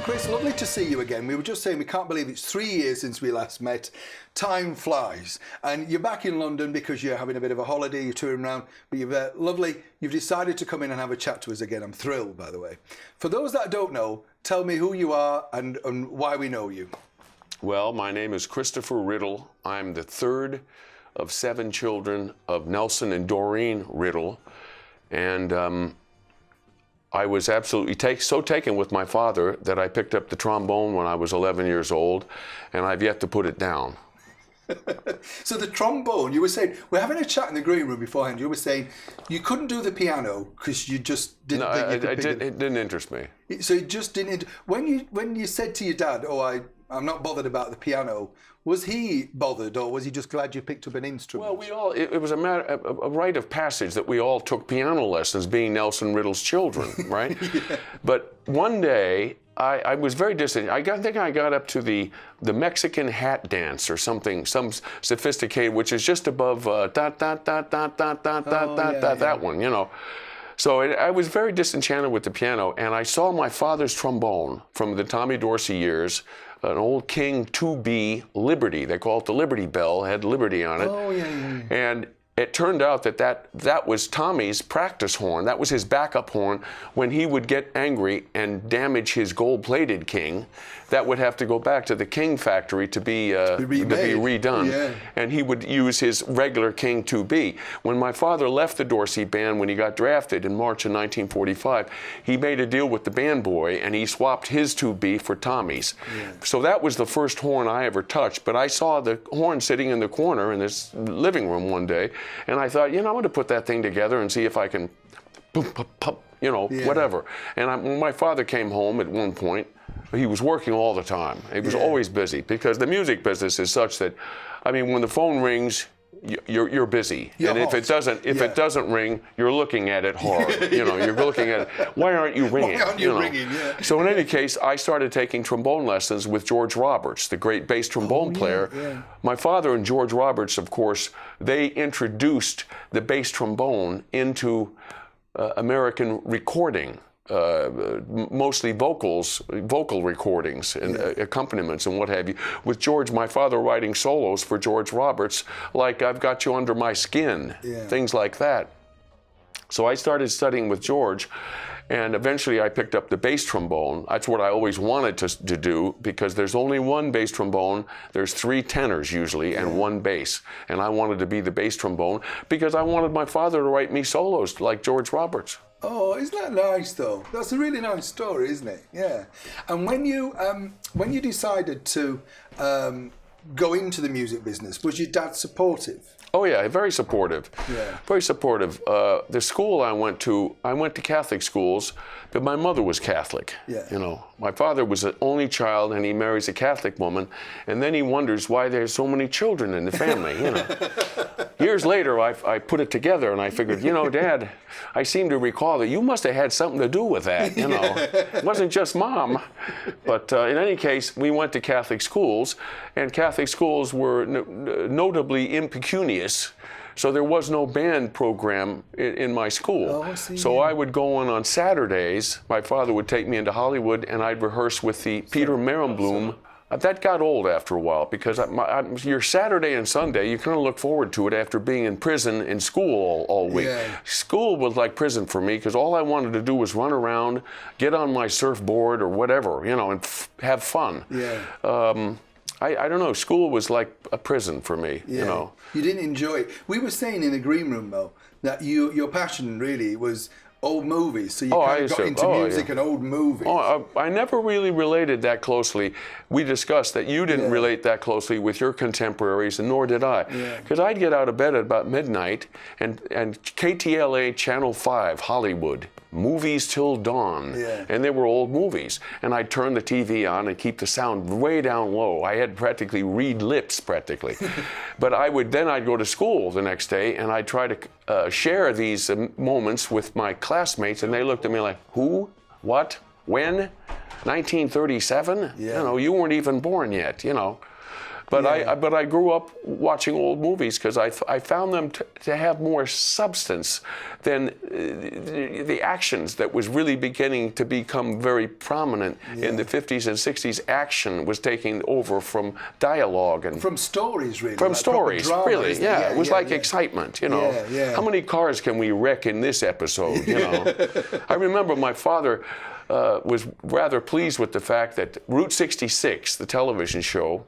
Chris, lovely to see you again. We were just saying we can't believe it's 3 years since we last met. Time flies. And you're back in London because you're having a bit of a holiday, you're touring around, but you've decided to come in and have a chat to us again. I'm thrilled, by the way. For those that don't know, tell me who you are and why we know you. Well, my name is Christopher Riddle. I'm the third of 7 children of Nelson and Doreen Riddle. And I was absolutely so taken with my father that I picked up the trombone when I was 11 years old, and I've yet to put it down. So the trombone, you were saying, we're having a chat in the green room beforehand, you were saying you couldn't do the piano because you just didn't think you could pick it. It didn't interest me. So it just didn't, when you said to your dad, I'm not bothered about the piano, was he bothered or was he just glad you picked up an instrument? Well, it was a rite of passage that we all took piano lessons being Nelson Riddle's children, right? Yeah. But one day, I was very distant. I think I got up to the Mexican hat dance or something, some sophisticated, which is just above that one, you know. So I was very disenchanted with the piano, and I saw my father's trombone from the Tommy Dorsey years, an old King 2B Liberty. They call it the Liberty Bell, had Liberty on it. Oh, yeah. And it turned out that was Tommy's practice horn. That was his backup horn when he would get angry and damage his gold-plated King. That would have to go back to the King factory to be redone. Yeah. And he would use his regular King 2B. When my father left the Dorsey band when he got drafted in March of 1945, he made a deal with the band boy and he swapped his 2B for Tommy's. Yeah. So that was the first horn I ever touched. But I saw the horn sitting in the corner in this living room one day, and I thought, I'm going to put that thing together and see if I can, whatever. And when my father came home at one point, he was working all the time. He was always busy because the music business is such that, when the phone rings, you're busy. And if it doesn't ring, you're looking at it hard. You're looking at it. Why aren't you ringing? Why aren't you ringing? Yeah. So in any case, I started taking trombone lessons with George Roberts, the great bass trombone player. Yeah. My father and George Roberts, of course, they introduced the bass trombone into American recording. Mostly vocal recordings and accompaniments and what have you. With George, my father writing solos for George Roberts, like I've Got You Under My Skin, things like that. So I started studying with George, and eventually I picked up the bass trombone. That's what I always wanted to do, because there's only one bass trombone, there's 3 tenors usually, and 1 bass. And I wanted to be the bass trombone because I wanted my father to write me solos like George Roberts. Oh, isn't that nice, though? That's a really nice story, isn't it? Yeah. And when you decided to go into the music business, was your dad supportive? Oh yeah, very supportive. Yeah. Very supportive. The school I went to Catholic schools, but my mother was Catholic. Yeah. My father was an only child, and he marries a Catholic woman, and then he wonders why there's so many children in the family. Years later, I put it together, and I figured, Dad, I seem to recall that you must have had something to do with that. It wasn't just Mom. But in any case, we went to Catholic schools, and Catholic schools were notably impecunious. So there was no band program in my school. Oh, I see, so I would go on Saturdays. My father would take me into Hollywood, and I'd rehearse with the Peter Merenblum. That got old after a while, because your Saturday and Sunday, you kind of look forward to it after being in prison in school all week. Yeah. School was like prison for me, because all I wanted to do was run around, get on my surfboard or whatever, and have fun. Yeah. I don't know, school was like a prison for me, You didn't enjoy it. We were saying in the green room, though, that your passion really was old movies, so you kind of got into music and old movies. I never really related that closely. We discussed that you didn't relate that closely with your contemporaries, and nor did I. Because I'd get out of bed at about midnight, and KTLA Channel 5, Hollywood, Movies Till Dawn, and they were old movies. And I'd turn the TV on and keep the sound way down low. I had practically reed lips, practically. But I'd go to school the next day, and I'd try to share these moments with my classmates, and they looked at me like, who? What? When? 1937? You know, you weren't even born yet, you know. But I grew up watching old movies because I found them to have more substance than the actions that was really beginning to become very prominent in the 50s and 60s. Action was taking over from dialogue and from stories, really. From like stories, drama, really. It was like excitement, you know. Yeah. How many cars can we wreck in this episode? You know. I remember my father was rather pleased with the fact that Route 66, the television show.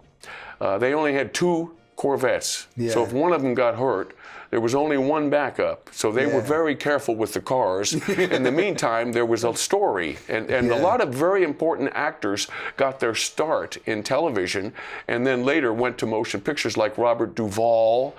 They only had 2 Corvettes, so if one of them got hurt, there was only one backup. So they were very careful with the cars. In the meantime, there was a story, and a lot of very important actors got their start in television, and then later went to motion pictures, like Robert Duvall,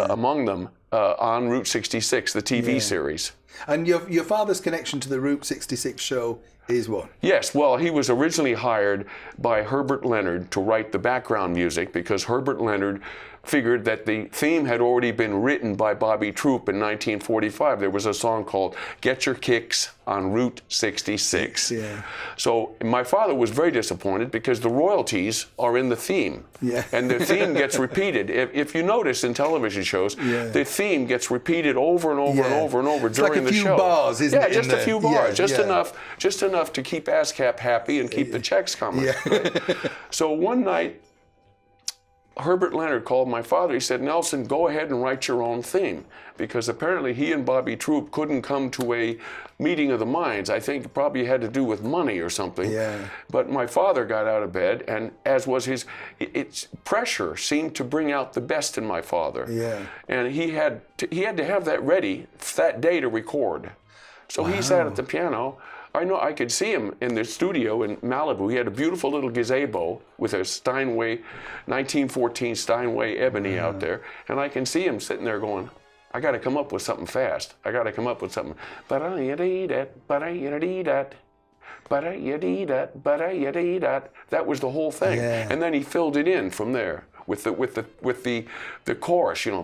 among them, on Route 66, the TV series. And your father's connection to the Route 66 show is what? Yes, well, he was originally hired by Herbert Leonard to write the background music because Herbert Leonard figured that the theme had already been written by Bobby Troup in 1945. There was a song called Get Your Kicks on Route 66. So my father was very disappointed because the royalties are in the theme. And the theme gets repeated. If you notice in television shows, the theme gets repeated over and over and over and over during the show. It's like a few bars, isn't it? Yeah, just a few bars. Just enough to keep ASCAP happy and keep the checks coming. Right? So one night, Herbert Leonard called my father. He said, Nelson, go ahead and write your own theme. Because apparently he and Bobby Troup couldn't come to a meeting of the minds. I think it probably had to do with money or something. But my father got out of bed, and as was its pressure seemed to bring out the best in my father. And he had to have that ready that day to record. So he sat at the piano. I could see him in the studio in Malibu. He had a beautiful little gazebo with a Steinway, 1914 Steinway ebony out there. And I can see him sitting there going, I got to come up with something fast. I got to come up with something. That was the whole thing. And then he filled it in from there with the chorus, you know.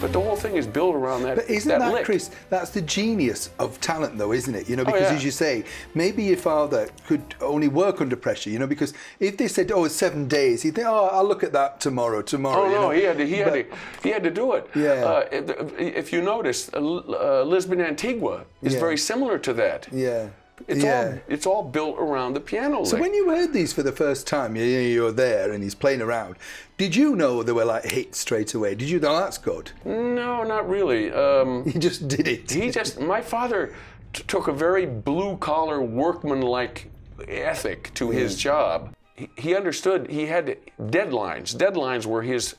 But the whole thing is built around that. But isn't that lick. Chris? That's the genius of talent, though, isn't it? You know, because as you say, maybe your father could only work under pressure. You know, because if they said, "Oh, it's 7 days," he'd think, "Oh, I'll look at that tomorrow." Oh no, you know? he had to do it. If you notice, Lisbon Antigua is very similar to that. It's all built around the piano. So when you heard these for the first time, you're there and he's playing around. Did you know they were like hits straight away? Did you know that's good? No, not really. He just did it. My father took a very blue-collar, workman-like ethic to his job. He understood he had deadlines. Deadlines were his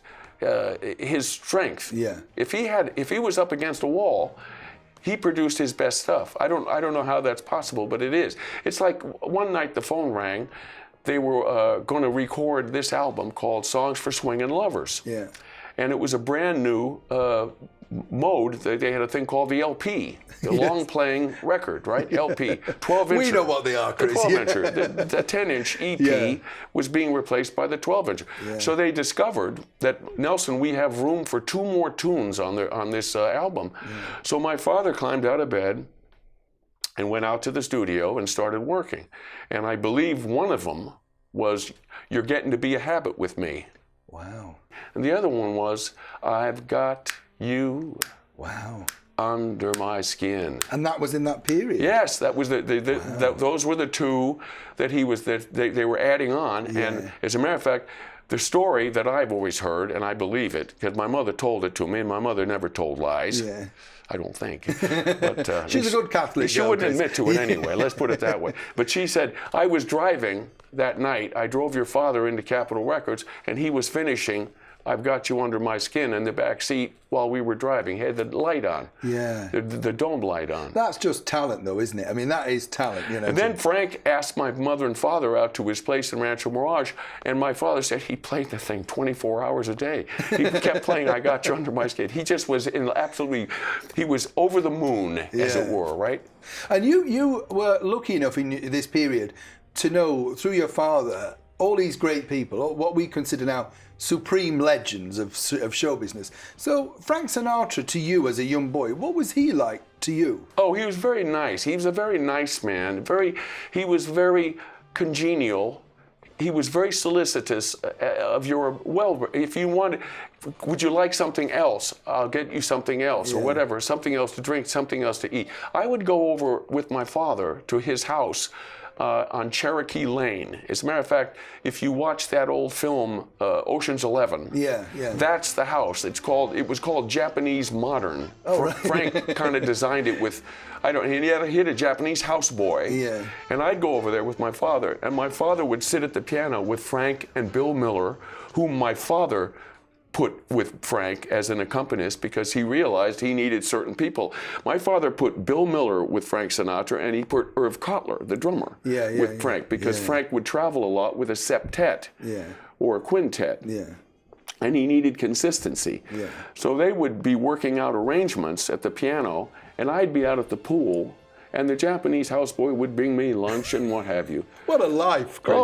strength. If he was up against a wall, he produced his best stuff. I don't know how that's possible, but it is. It's like one night the phone rang. They were going to record this album called Songs for Swingin' Lovers. And it was a brand new mode. They had a thing called the LP, the long-playing record, right? LP, 12-incher. We know what they are, Chris. The 12-incher. The 10-inch EP was being replaced by the 12-incher. So they discovered that, Nelson, we have room for 2 more tunes on this album. So my father climbed out of bed and went out to the studio and started working. And I believe one of them was, You're Getting to Be a Habit with Me. Wow. And the other one was, I've Got You Under My Skin. And that was in that period? Yes, that was those were the 2 that they were adding on. And as a matter of fact, the story that I've always heard, and I believe it, because my mother told it to me, and my mother never told lies. I don't think. But, she's a good Catholic. She wouldn't admit to it anyway, let's put it that way. But she said, I was driving that night, I drove your father into Capitol Records, and he was finishing I've Got You Under My Skin in the back seat while we were driving. He had the light on. Yeah. The dome light on. That's just talent, though, isn't it? I mean, that is talent, you know. And then Frank asked my mother and father out to his place in Rancho Mirage, and my father said he played the thing 24 hours a day. He kept playing I Got You Under My Skin. He just was he was over the moon, as it were, right? And you were lucky enough in this period to know, through your father, all these great people, what we consider now supreme legends of show business. So Frank Sinatra, to you as a young boy, what was he like to you? Oh, he was very nice. He was a very nice man. He was very congenial. He was very solicitous of your if you wanted, would you like something else? I'll get you something else, or whatever, something else to drink, something else to eat. I would go over with my father to his house on Cherokee Lane. As a matter of fact, if you watch that old film, Ocean's 11, that's the house. It was called Japanese Modern. Oh, right. Frank kind of designed it with, he had a Japanese houseboy. Yeah. And I'd go over there with my father, and my father would sit at the piano with Frank and Bill Miller, whom my father put with Frank as an accompanist because he realized he needed certain people. My father put Bill Miller with Frank Sinatra, and he put Irv Cotler, the drummer, with Frank, because Frank would travel a lot with a septet or a quintet. And he needed consistency. So they would be working out arrangements at the piano, and I'd be out at the pool, and the Japanese houseboy would bring me lunch and what have you. What a life, Chris.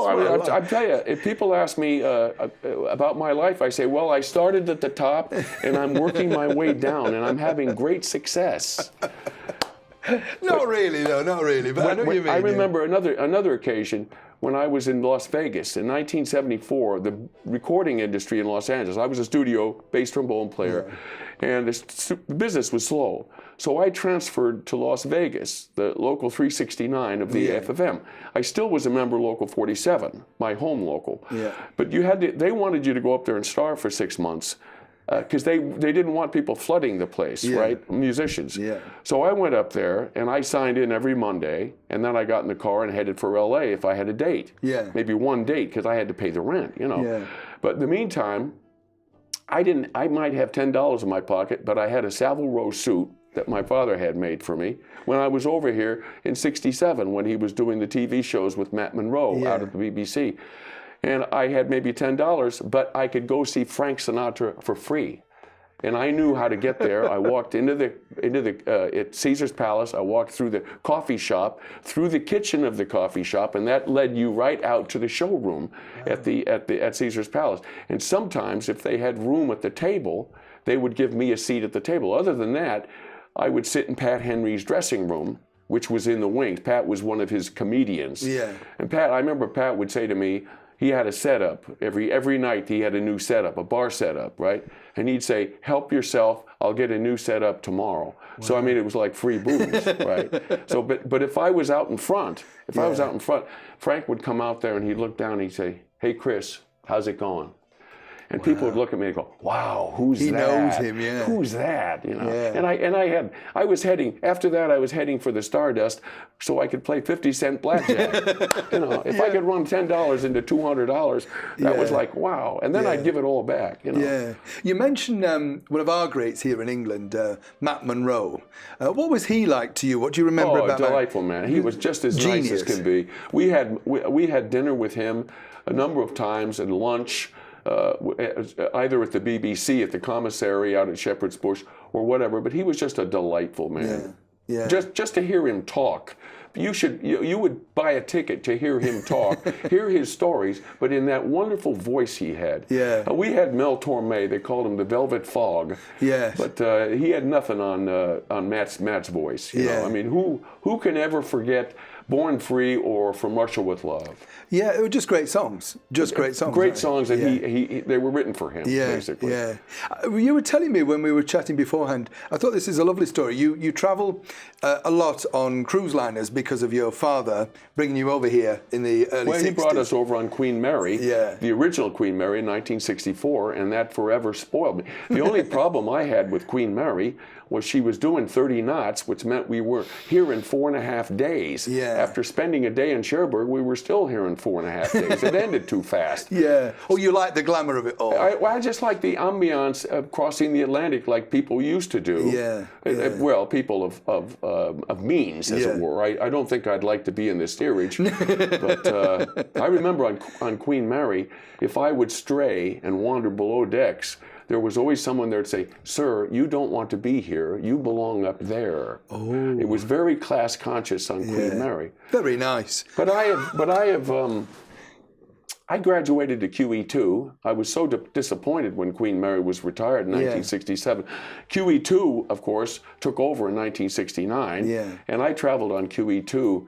I tell you, if people ask me about my life, I say, well, I started at the top, and I'm working my way down, and I'm having great success. Not really, though, not really. But I know what you mean. I remember another occasion when I was in Las Vegas in 1974, the recording industry in Los Angeles. I was a studio bass trombone player, and the business was slow. So I transferred to Las Vegas, the local 369 of the AFM. I still was a member local 47, my home local. But they wanted you to go up there and star for 6 months because they didn't want people flooding the place, right? Musicians. So I went up there and I signed in every Monday, and then I got in the car and headed for LA if I had a date. Maybe one date because I had to pay the rent, you know. But in the meantime, I might have $10 in my pocket, but I had a Savile Row suit that my father had made for me when I was over here in '67 when he was doing the TV shows with Matt Monroe out at the BBC. And I had maybe $10, but I could go see Frank Sinatra for free. And I knew how to get there. I walked at Caesar's Palace. I walked through the coffee shop, through the kitchen of the coffee shop, and that led you right out to the showroom at Caesar's Palace. And sometimes, if they had room at the table, they would give me a seat at the table. Other than that, I would sit in Pat Henry's dressing room, which was in the wings. Pat was one of his comedians. And I remember Pat would say to me, he had a setup. Every night he had a new setup, a bar setup, right? And he'd say, help yourself, I'll get a new setup tomorrow. So I mean, it was like free booze, right? So, but if I was out in front, Frank would come out there and he'd look down and he'd say, hey Chris, how's it going? And people would look at me and go, wow, who's that? He knows him, Who's that? You know. And I was heading for the Stardust so I could play 50-cent blackjack. You know, if I could run $10 into $200, that was like, wow. And then I'd give it all back, you know. You mentioned one of our greats here in England, Matt Monroe. What was he like to you? What do you remember about him? Oh, delightful man. He was just as nice as can be. We had dinner with him a number of times at lunch. Either at the BBC, at the commissary out at Shepherd's Bush, or whatever. But he was just a delightful man. Just to hear him talk. You would buy a ticket to hear him talk, hear his stories, but in that wonderful voice he had. We had Mel Torme. They called him the Velvet Fog. But he had nothing on Matt's voice. You know? I mean, who can ever forget Born Free or From Russia with Love? Yeah, it were just great songs. Great songs. And they were written for him, basically. You were telling me when we were chatting beforehand, I thought this is a lovely story. You travel a lot on cruise liners because of your father bringing you over here in the early 60s. Well, he brought us over on Queen Mary, the original Queen Mary in 1964, and that forever spoiled me. The only problem I had with Queen Mary was she was doing 30 knots, which meant we were here in 4.5 days. after spending a day in Cherbourg, we were still here in 4.5 days. It ended too fast. Yeah. Oh, you like the glamour of it all. I just like the ambiance of crossing the Atlantic like people used to do. Yeah. Well, people of means, as it were. I don't think I'd like to be in the steerage. But I remember on Queen Mary, if I would stray and wander below decks, there was always someone there to say, "Sir, you don't want to be here. You belong up there." Oh. It was very class conscious on Queen Mary. Very nice. But I graduated to QE2. I was so disappointed when Queen Mary was retired in 1967. QE2, of course, took over in 1969, and I traveled on QE2.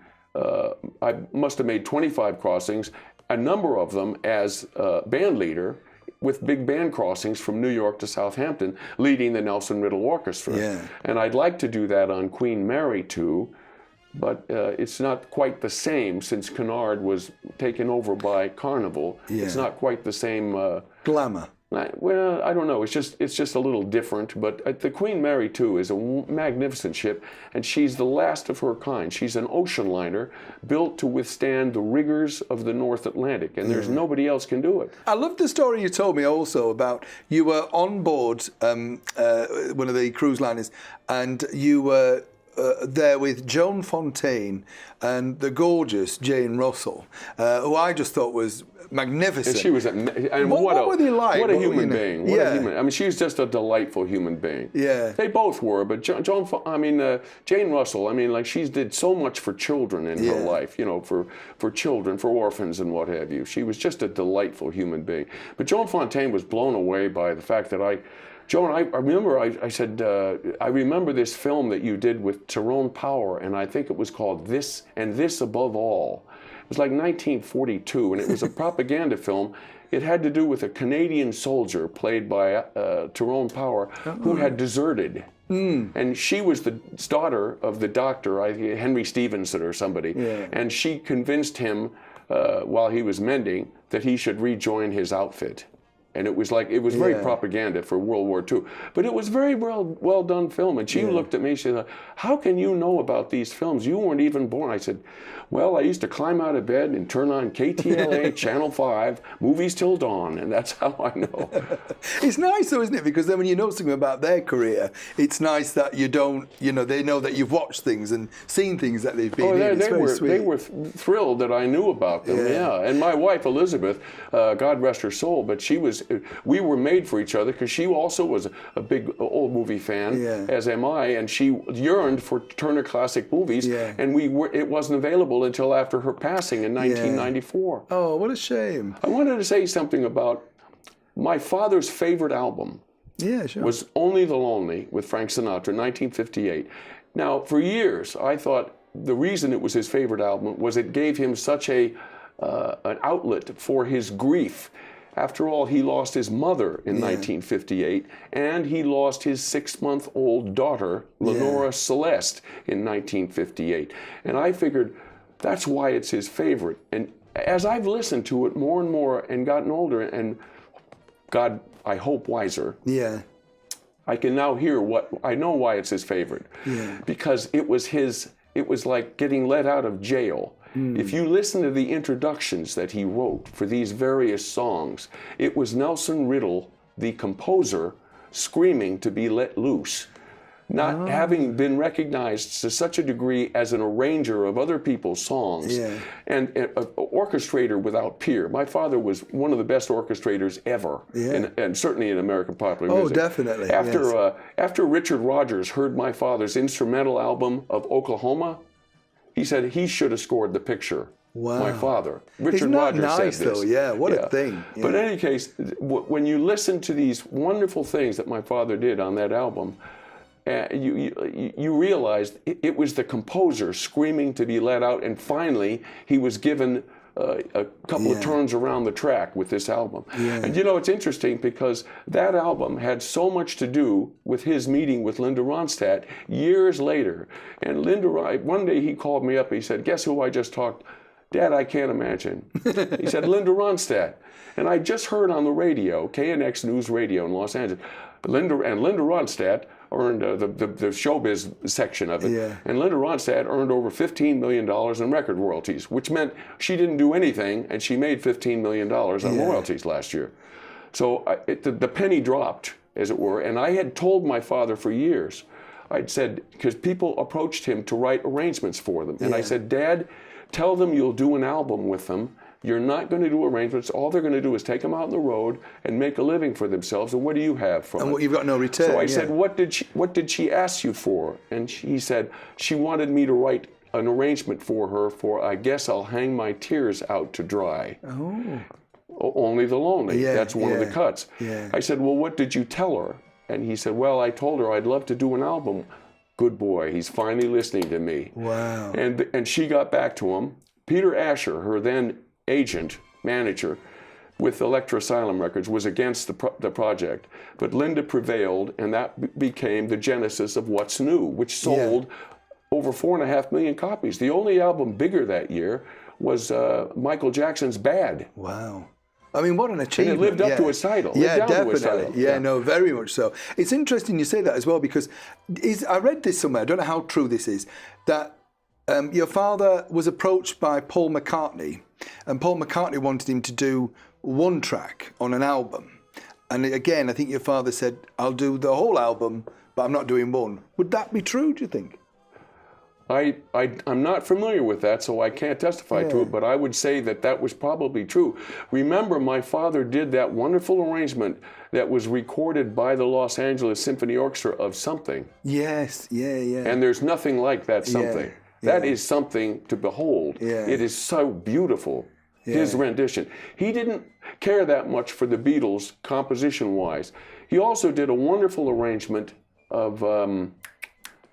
I must have made 25 crossings, a number of them as band leader, with big band crossings from New York to Southampton, leading the Nelson Riddle Orchestra. Yeah. And I'd like to do that on Queen Mary too, but it's not quite the same since Cunard was taken over by Carnival. Yeah. It's not quite the same glamour. Well, I don't know. It's just a little different. But the Queen Mary too is a magnificent ship, and she's the last of her kind. She's an ocean liner built to withstand the rigors of the North Atlantic, and there's nobody else can do it. I love the story you told me also about you were on board one of the cruise liners, and you were there with Joan Fontaine and the gorgeous Jane Russell, who I just thought was magnificent. And she was, what were they like? What a human being! I mean, she was just a delightful human being. Yeah, they both were. But Jane Russell. I mean, like she did so much for children in her life. You know, for children, for orphans, and what have you. She was just a delightful human being. But Joan Fontaine was blown away by the fact that Joan, I remember I said, I remember this film that you did with Tyrone Power, and I think it was called This and This Above All. It was like 1942, and it was a propaganda film. It had to do with a Canadian soldier played by Tyrone Power who had deserted. And she was the daughter of the doctor, Henry Stevenson or somebody, and she convinced him while he was mending that he should rejoin his outfit. And it was very propaganda for World War II. But it was very well done film. And she looked at me, she said, "How can you know about these films? You weren't even born." I said, "Well, I used to climb out of bed and turn on KTLA, Channel 5, Movies Till Dawn, and that's how I know." It's nice though, isn't it? Because then when you know something about their career, it's nice that you don't, they know that you've watched things and seen things that they've been in. It's very sweet. They were thrilled that I knew about them, And my wife, Elizabeth, God rest her soul, but we were made for each other because she also was a big old movie fan, as am I, and she yearned for Turner Classic Movies, and it wasn't available until after her passing in 1994. Oh, what a shame. I wanted to say something about my father's favorite album. Yeah, sure. Was Only the Lonely with Frank Sinatra, 1958. Now, for years, I thought the reason it was his favorite album was it gave him such an outlet for his grief. After all, he lost his mother in 1958, and he lost his 6-month-old daughter, Lenora Celeste, in 1958. And I figured that's why it's his favorite. And as I've listened to it more and more and gotten older and God, I hope, wiser, I can now hear I know why it's his favorite. Because it was like getting let out of jail. If you listen to the introductions that he wrote for these various songs, it was Nelson Riddle, the composer, screaming to be let loose. Not having been recognized to such a degree as an arranger of other people's songs and an orchestrator without peer. My father was one of the best orchestrators ever, and certainly in American popular music. Oh, definitely. After Richard Rodgers heard my father's instrumental album of Oklahoma, he said he should have scored the picture. Wow. My father. Richard Rodgers said this. Though? Yeah, what a thing. Yeah. But in any case, when you listen to these wonderful things that my father did on that album, you realized it was the composer screaming to be let out, and finally he was given a couple of turns around the track with this album. And it's interesting because that album had so much to do with his meeting with Linda Ronstadt years later. And one day he called me up and he said, "Guess who I just talked?" "Dad, I can't imagine." He said, "Linda Ronstadt." And I just heard on the radio, KNX News Radio in Los Angeles, Linda Ronstadt earned the showbiz section of it. Yeah. And Linda Ronstadt earned over $15 million in record royalties, which meant she didn't do anything, and she made $15 million on royalties last year. So the penny dropped, as it were, and I had told my father for years, I'd said, because people approached him to write arrangements for them, and I said, Dad, tell them you'll do an album with them. You're not going to do arrangements. All they're going to do is take them out on the road and make a living for themselves. And what do you have from it? And you've got no return. So I said, what did she ask you for? And he said, she wanted me to write an arrangement for her for I Guess I'll Hang My Tears Out to Dry. Oh. Only the Lonely. Yeah, That's one of the cuts. Yeah. I said, well, what did you tell her? And he said, well, I told her I'd love to do an album. Good boy. He's finally listening to me. Wow. And she got back to him. Peter Asher, her then agent, manager, with Elektra Asylum Records, was against the project. But Linda prevailed, and that became the genesis of What's New, which sold over 4.5 million copies. The only album bigger that year was Michael Jackson's Bad. Wow. I mean, what an achievement. And it lived up to its title. Yeah, definitely. Title. Yeah, no, very much so. It's interesting you say that as well, because I read this somewhere, I don't know how true this is, that your father was approached by Paul McCartney, and Paul McCartney wanted him to do one track on an album. And again, I think your father said, I'll do the whole album, but I'm not doing one. Would that be true, do you think? I'm not familiar with that, so I can't testify to it, but I would say that was probably true. Remember, my father did that wonderful arrangement that was recorded by the Los Angeles Symphony Orchestra of Something. Yes, yeah. And there's nothing like that Something. That is something to behold. Yeah. It is so beautiful, his rendition. He didn't care that much for the Beatles composition-wise. He also did a wonderful arrangement of,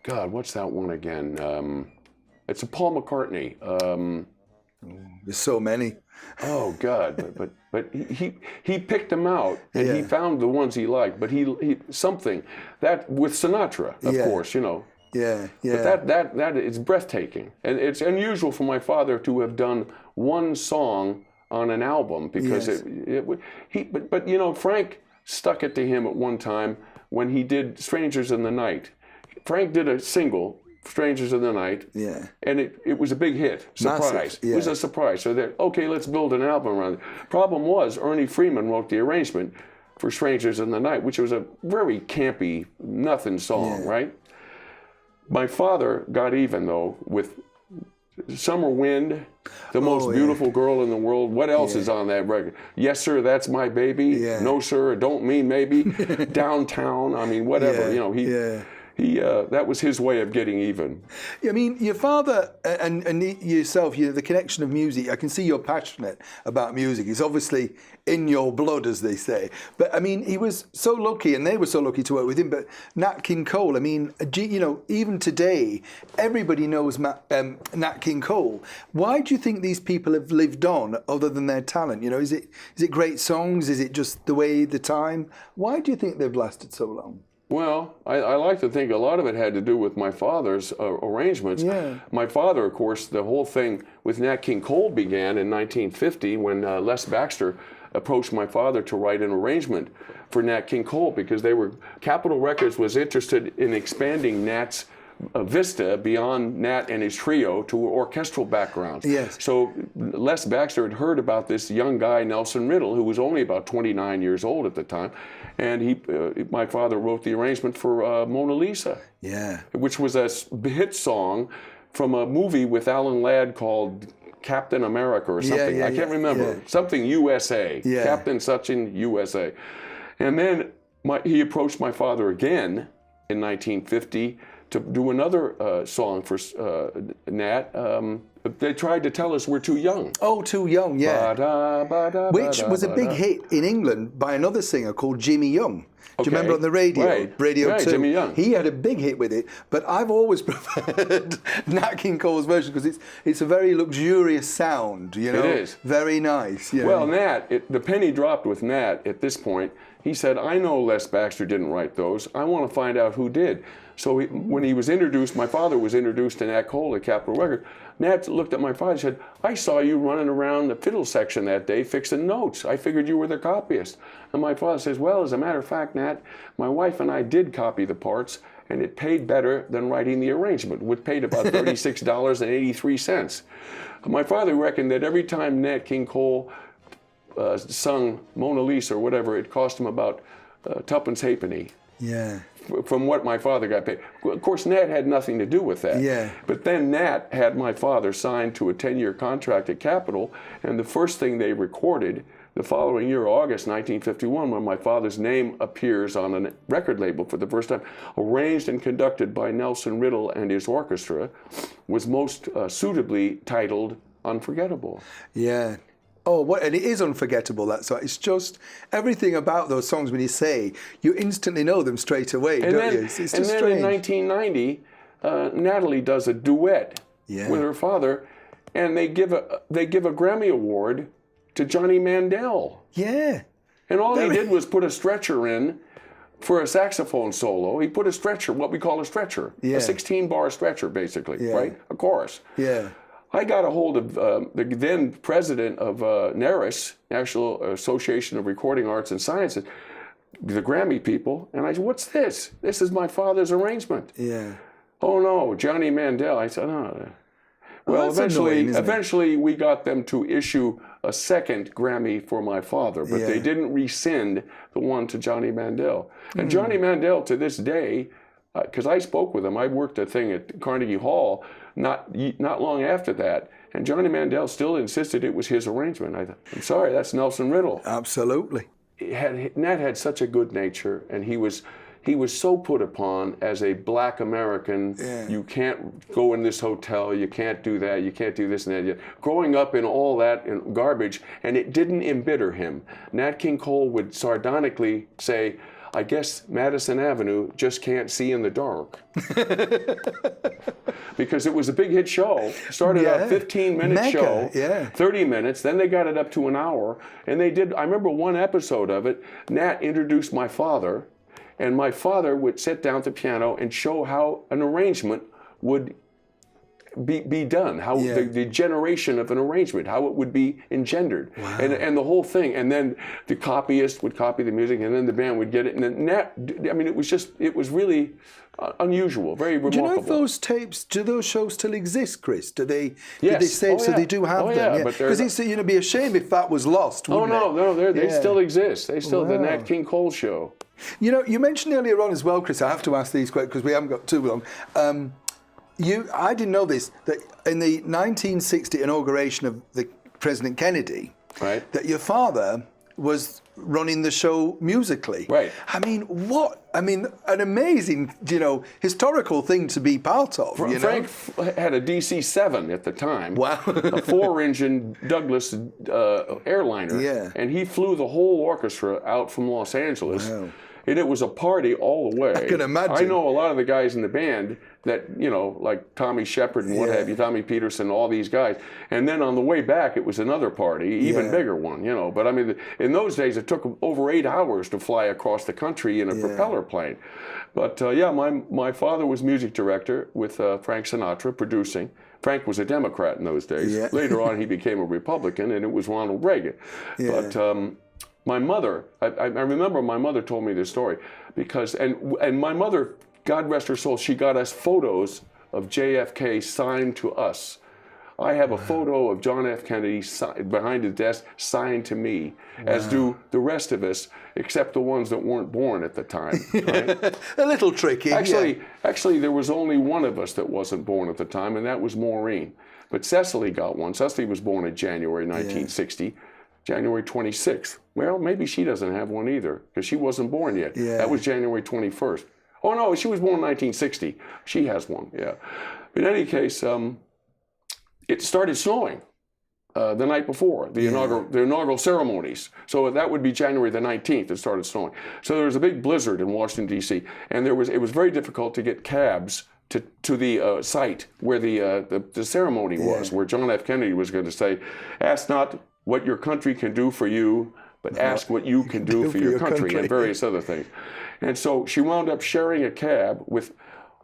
God, what's that one again? It's a Paul McCartney. There's so many. Oh God! But he picked them out and he found the ones he liked. But he something that with Sinatra, of course, you know. Yeah. But that it's breathtaking, and it's unusual for my father to have done one song on an album because but you know, Frank stuck it to him at one time when he did Strangers in the Night. Frank did a single, Strangers in the Night, and it was a big hit. Surprise. Massive, It was a surprise. So they're, okay, let's build an album around it. Problem was, Ernie Freeman wrote the arrangement for Strangers in the Night, which was a very campy, nothing song, right? My father got even, though, with Summer Wind, the most beautiful girl in the world. What else is on that record? Yes, Sir, That's My Baby. No, Sir, Don't Mean Maybe. Downtown. I mean, whatever. You know, he that was his way of getting even. I mean, your father and yourself, the connection of music, I can see you're passionate about music. It's obviously in your blood, as they say. But, I mean, he was so lucky, and they were so lucky to work with him. But Nat King Cole, I mean, you know, even today, everybody knows Nat King Cole. Why do you think these people have lived on other than their talent? You know, is it great songs? Is it just the time? Why do you think they've lasted so long? Well, I like to think a lot of it had to do with my father's arrangements. My father, of course, the whole thing with Nat King Cole began in 1950 when Les Baxter approached my father to write an arrangement for Nat King Cole because Capitol Records was interested in expanding Nat's vista beyond Nat and his trio to orchestral backgrounds. So Les Baxter had heard about this young guy, Nelson Riddle, who was only about 29 years old at the time, and my father wrote the arrangement for Mona Lisa, which was a hit song from a movie with Alan Ladd called Captain America or something. I can't remember. Something USA. Captain Suchin USA. And then he approached my father again in 1950 to do another song for Nat. They tried to tell us we're too young. Oh, Too Young, which was a big hit in England by another singer called Jimmy Young. Do you remember on the radio? Radio 2. Jimmy Young. He had a big hit with it, but I've always preferred Nat King Cole's version because it's a very luxurious sound, you know? It is. Very nice. You know? Well, Nat, the penny dropped with Nat at this point. He said, I know Les Baxter didn't write those. I want to find out who did. So when he was introduced, my father was introduced to Nat Cole at Capitol Records. Nat looked at my father and said, I saw you running around the fiddle section that day fixing notes. I figured you were the copyist. And my father says, well, as a matter of fact, Nat, my wife and I did copy the parts, and it paid better than writing the arrangement, which paid about $36.83. My father reckoned that every time Nat King Cole sung Mona Lisa or whatever, it cost him about tuppence halfpenny. Yeah. From what my father got paid. Of course, Nat had nothing to do with that. Yeah. But then Nat had my father signed to a 10-year contract at Capitol, and the first thing they recorded the following year, August 1951, when my father's name appears on a record label for the first time, arranged and conducted by Nelson Riddle and his orchestra, was most suitably titled Unforgettable. Yeah. Oh, what, and it is unforgettable, that song. It's just everything about those songs when you say, you instantly know them straight away, don't you? It's just and then strange. in 1990, Natalie does a duet with her father, and they give a Grammy Award to Johnny Mandel. Yeah. And all he did was put a stretcher in for a saxophone solo. He put a stretcher, what we call a stretcher, a 16-bar stretcher, basically, right? A chorus. Yeah. I got a hold of the then president of NARIS, National Association of Recording Arts and Sciences, the Grammy people, and I said, what's this? This is my father's arrangement. Yeah. Oh no, Johnny Mandel. I said, oh. Well, that's annoying, isn't it? eventually we got them to issue a second Grammy for my father, but they didn't rescind the one to Johnny Mandel. And Johnny Mandel, to this day, because I spoke with him, I worked a thing at Carnegie Hall not long after that, and Johnny Mandel still insisted it was his arrangement. I'm sorry, that's Nelson Riddle. Absolutely. Nat had such a good nature, and he was so put upon as a black American. Yeah. You can't go in this hotel, you can't do that, you can't do this and that. Growing up in all that garbage, and it didn't embitter him. Nat King Cole would sardonically say, I guess Madison Avenue just can't see in the dark. Because it was a big hit show. Started out a 15-minute show, 30 minutes, then they got it up to an hour. And they did, I remember one episode of it, Nat introduced my father, and my father would sit down at the piano and show how an arrangement would be done, how the generation of an arrangement, how it would be engendered, and the whole thing. And then the copyist would copy the music, and then the band would get it. And then Nat, I mean, it was really unusual, very remarkable. Do you know if those tapes, do those shows still exist, Chris? Do they? Yes. Did they say so? They do have them. Because it's be a shame if that was lost. Wouldn't it? No, they still exist. They still the Nat King Cole show. You know, you mentioned earlier on as well, Chris. I have to ask these questions because we haven't got too long. I didn't know this, that in the 1960 inauguration of the President Kennedy, that your father was running the show musically. Right. I mean, an amazing, historical thing to be part of. Frank had a DC-7 at the time. Wow. A 4-engine Douglas airliner. Yeah. And he flew the whole orchestra out from Los Angeles. Wow. And it was a party all the way. I can imagine. I know a lot of the guys in the band that, like Tommy Shepard and what have you, Tommy Peterson, all these guys. And then on the way back, it was another party, even bigger one, But I mean, in those days, it took over 8 hours to fly across the country in a propeller plane. But my father was music director with Frank Sinatra producing. Frank was a Democrat in those days. Yeah. Later on, he became a Republican, and it was Ronald Reagan. Yeah. But my mother, I remember my mother told me this story because, and my mother, God rest her soul, she got us photos of JFK signed to us. I have a photo of John F. Kennedy behind his desk signed to me, as do the rest of us, except the ones that weren't born at the time. Right? A little tricky. Actually, there was only one of us that wasn't born at the time, and that was Maureen. But Cecily got one. Cecily was born in January 1960. January 26th. Well, maybe she doesn't have one either, because she wasn't born yet. Yeah. That was January 21st. Oh, no, she was born in 1960. She has one, In any case, it started snowing the night before, the inaugural ceremonies. So that would be January the 19th, it started snowing. So there was a big blizzard in Washington, D.C., and it was very difficult to get cabs to the site where the ceremony was, where John F. Kennedy was going to say, ask not what your country can do for you, but ask what you can do for your country, and various other things. And so she wound up sharing a cab with,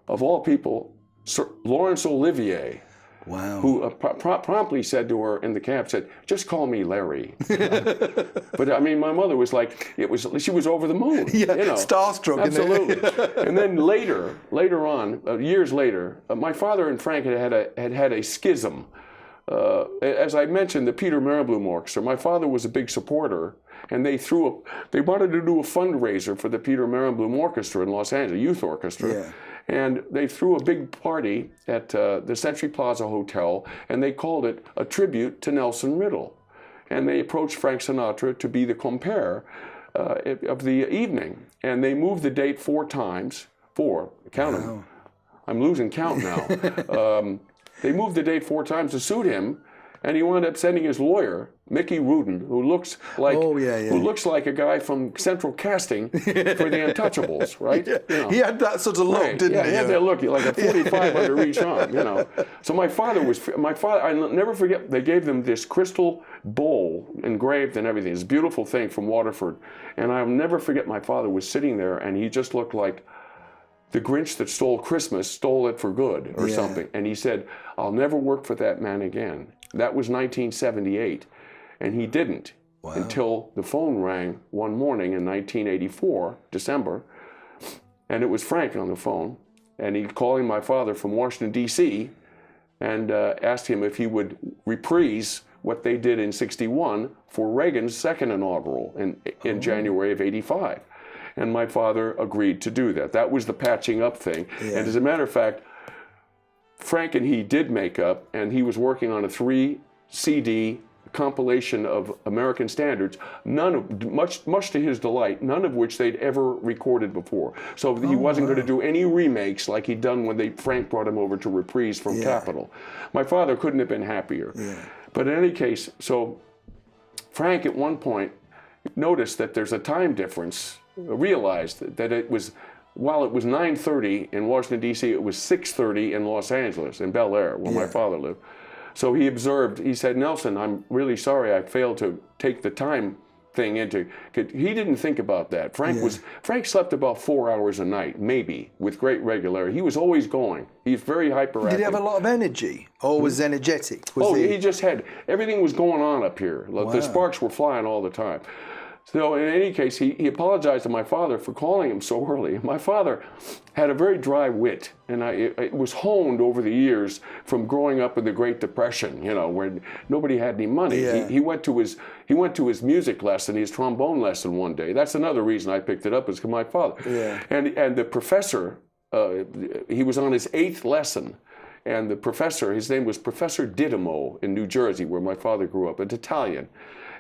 of all people, Sir Laurence Olivier. Wow. who promptly said to her in the cab, said, "Just call me Larry." But I mean, my mother was like, she was over the moon. Yeah, you know, starstruck. absolutely. And then later on, years later, my father and Frank had a schism. As I mentioned, the Peter Merenblum Orchestra. My father was a big supporter, and they wanted to do a fundraiser for the Peter Merenblum Orchestra in Los Angeles, youth orchestra. Yeah. And they threw a big party at the Century Plaza Hotel, and they called it a tribute to Nelson Riddle. And they approached Frank Sinatra to be the compere of the evening. And they moved the date 4 times. 4, count them. Wow. I'm losing count now. They moved the date 4 times to suit him, and he wound up sending his lawyer, Mickey Rudin, who looks like a guy from Central Casting for the Untouchables, right? Yeah. You know. He had that sort of look, Right. didn't Yeah, he? he had that look, like a 45 under each arm, you know. So my father, I'll never forget, they gave them this crystal bowl engraved and everything, this beautiful thing from Waterford. And I'll never forget, my father was sitting there, and he just looked like the Grinch that stole Christmas stole it for good or something. And he said, "I'll never work for that man again." That was 1978. And he didn't until the phone rang one morning in 1984, December. And it was Frank on the phone. And he calling my father from Washington, D.C., and asked him if he would reprise what they did in 61 for Reagan's second inaugural in January of 85. And my father agreed to do that. That was the patching up thing. Yeah. And as a matter of fact, Frank and he did make up, and he was working on a 3-CD compilation of American standards, much to his delight, none of which they'd ever recorded before. So he wasn't going to do any remakes like he'd done when Frank brought him over to reprise from Capitol. My father couldn't have been happier. Yeah. But in any case, so Frank at one point noticed that there's a time difference, realized that it was, while it was 9:30 in Washington, D.C., it was 6:30 in Los Angeles, in Bel Air, where my father lived. So he observed, he said, "Nelson, I'm really sorry I failed to take the time thing into," he didn't think about that. Frank slept about 4 hours a night, maybe, with great regularity. He was always going. He's very hyperactive. Did he have a lot of energy? Or was energetic? He just had, everything was going on up here. The sparks were flying all the time. So in any case, he apologized to my father for calling him so early. My father had a very dry wit, and it was honed over the years from growing up in the Great Depression, you know, where nobody had any money. Yeah. He went to his music lesson, his trombone lesson one day. That's another reason I picked it up, is because my father. Yeah. And the professor, he was on his 8th lesson. And the professor, his name was Professor Didymo in New Jersey, where my father grew up, an Italian.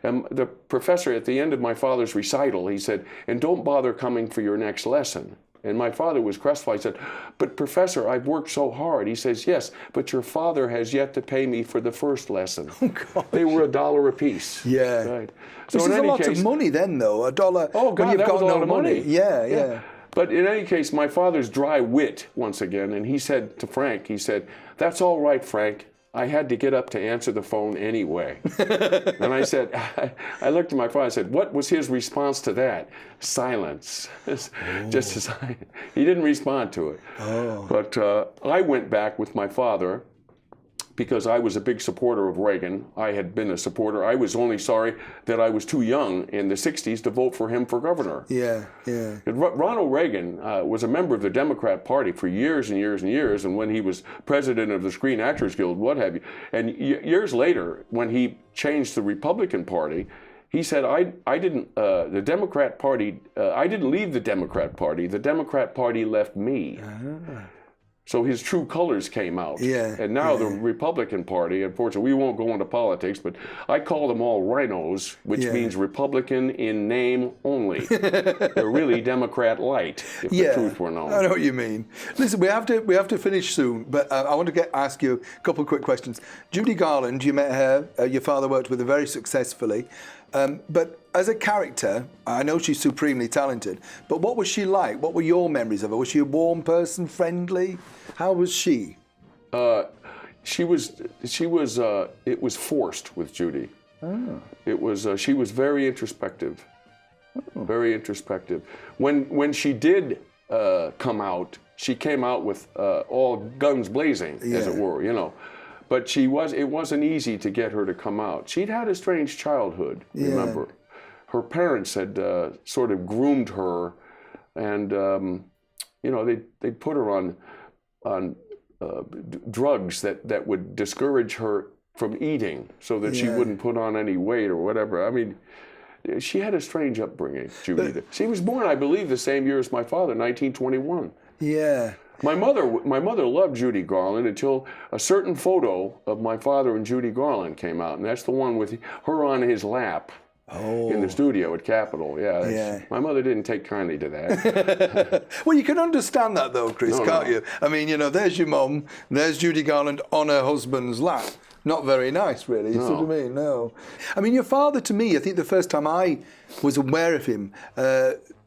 And the professor, at the end of my father's recital, he said, "And don't bother coming for your next lesson." And my father was crestfallen. He said, "But Professor, I've worked so hard." He says, "Yes, but your father has yet to pay me for the first lesson." Oh, gosh. They were $1 a piece. Yeah. Right. So So this in is a any lot case, of money then, though. $1. Oh, God, when you've that got was a no lot of money. Yeah. But in any case, my father's dry wit, once again, and he said to Frank, he said, "That's all right, Frank. I had to get up to answer the phone anyway." And I said, I looked at my father and said, "What was his response to that?" Silence. Just as he didn't respond to it. Oh. But I went back with my father because I was a big supporter of Reagan. I had been a supporter. I was only sorry that I was too young in the 60s to vote for him for governor. Yeah. And Ronald Reagan was a member of the Democrat Party for years and years and years, and when he was president of the Screen Actors Guild, what have you. And years later, when he changed the Republican Party, he said, I didn't leave the Democrat Party. The Democrat Party left me. So his true colors came out. Yeah. And now the Republican Party, unfortunately, we won't go into politics, but I call them all rhinos, which means Republican in name only. They're really Democrat light, if the truth were known. I know what you mean. Listen, we have to finish soon, but I want to ask you a couple of quick questions. Judy Garland, you met her. Your father worked with her very successfully. But as a character, I know she's supremely talented, but what was she like? What were your memories of her? Was she a warm person, friendly? How was she? It was forced with Judy. Oh. She was very introspective. Oh. Very introspective. When she did come out, she came out with all guns blazing, as it were, you know. But it wasn't easy to get her to come out. She'd had a strange childhood, remember. Her parents had sort of groomed her, and you know, they'd put her on drugs that would discourage her from eating, so that she wouldn't put on any weight or whatever. I mean, she had a strange upbringing, Judy. She was born, I believe, the same year as my father, 1921. Yeah. My mother loved Judy Garland until a certain photo of my father and Judy Garland came out, and that's the one with her on his lap in the studio at Capitol. Yeah. My mother didn't take kindly to that. Well, you can understand that though, Chris, can't you? I mean, you know, there's your mum, there's Judy Garland on her husband's lap. Not very nice, really. You see what I mean? No. I mean, your father, to me, I think the first time I was aware of him,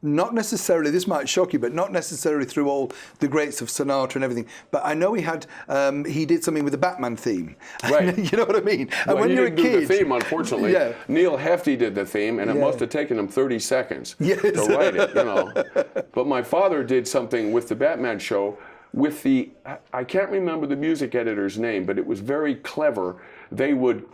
not necessarily, this might shock you, but not necessarily through all the greats of Sinatra and everything, but I know he did something with the Batman theme. Right. You know what I mean? And well, when you're a kid, do the theme, unfortunately. Neil Hefti did the theme, and it must have taken him 30 seconds to write it, you know. But my father did something with the Batman show with I can't remember the music editor's name, but it was very clever. They would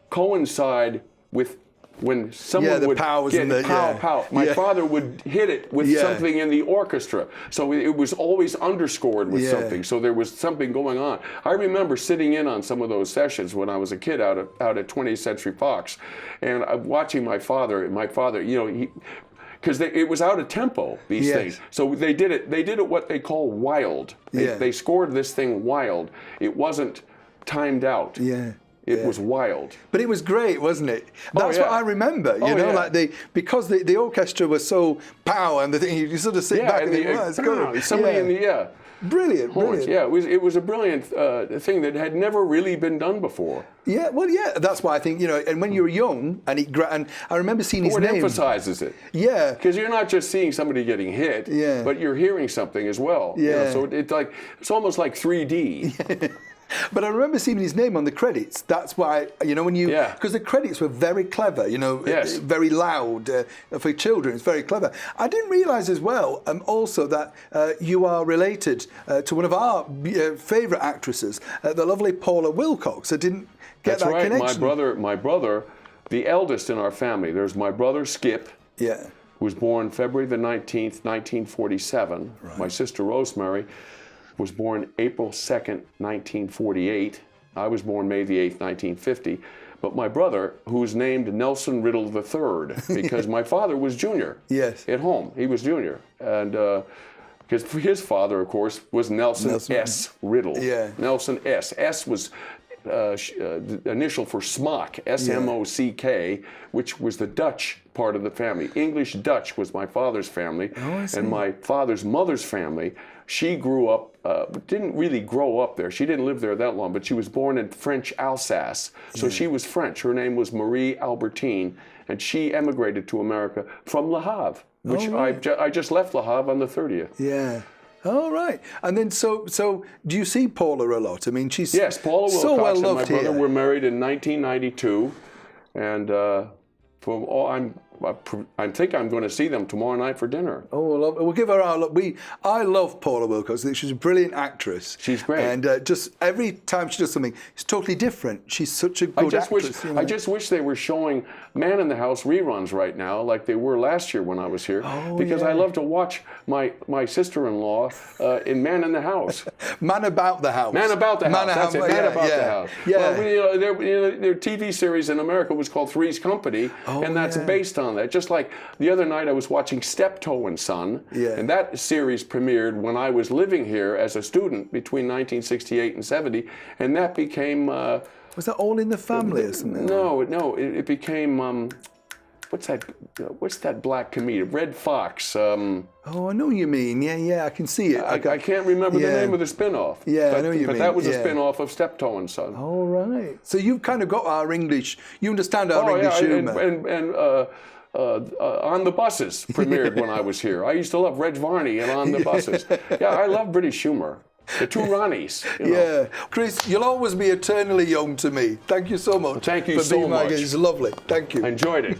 coincide with when someone would get pow. My father would hit it with something in the orchestra. So it was always underscored with something. So there was something going on. I remember sitting in on some of those sessions when I was a kid out at 20th Century Fox, and watching my father, you know, because it was out of tempo, these things. So they did it what they call wild. They scored this thing wild. It wasn't timed out. It was wild. But it was great, wasn't it? That's what I remember, you know, like because the orchestra was so power and the thing, you sort of sit back and think, well, it's good. Somebody in the, Brilliant, horns. brilliant. Yeah, it was a brilliant thing that had never really been done before. Yeah, well, that's why I think, you know, and when you were young, and I remember seeing his name. It emphasizes it. Yeah. Because you're not just seeing somebody getting hit, but you're hearing something as well. Yeah. You know, so it's almost like 3D. But I remember seeing his name on the credits. That's why, you know, because the credits were very clever, you know, very loud for children. It's very clever. I didn't realise as well, also that you are related to one of our favourite actresses, the lovely Paula Wilcox. I didn't get that connection. That's right. My brother, the eldest in our family. There's my brother Skip. Who was born February the 19th, 1947. Right. My sister Rosemary was born April 2nd, 1948. I was born May the 8th, 1950. But my brother, who's named Nelson Riddle III, because my father was junior at home. He was junior. And because his father, of course, was Nelson S. Riddle. Nelson S. S was the initial for Smock, S-M-O-C-K, which was the Dutch part of the family. English Dutch was my father's family. And my father's mother's family, she grew up, didn't really grow up there. She didn't live there that long, but she was born in French Alsace. So she was French. Her name was Marie Albertine, and she emigrated to America from Le Havre, which I just left Le Havre on the 30th. Yeah. All right. And then, so do you see Paula a lot? I mean, she's Paula Wilcox so well loved and my brother were married in 1992, and I think I'm going to see them tomorrow night for dinner. Oh, we'll give her our look. I love Paula Wilcox. She's a brilliant actress. She's great. And just every time she does something, it's totally different. She's such a good actress. I just wish they were showing Man in the House reruns right now, like they were last year when I was here, because I love to watch my sister-in-law in Man in the House. Man About the House. Man About the House. That's it. Man About the House. Yeah. Well, their TV series in America was called Three's Company, and that's based on that. Just like the other night I was watching Steptoe and Son, and that series premiered when I was living here as a student between 1968 and 70, and that became... was that All in the Family or something? No, it became... what's that black comedian? Red Fox. Oh, I know what you mean. Yeah, I can see it. I can't remember the name of the spin-off. Yeah, I know what you mean. But that was a spin-off of Steptoe and Son. All right. So you've kind of got our English. You understand our English humour. And On the Buses premiered when I was here. I used to love Reg Varney and On the Buses. I love British humour. The two Ronnies. You know. Chris, you'll always be eternally young to me. Thank you so much. Thank you for so being much. It's lovely. Thank you. I enjoyed it.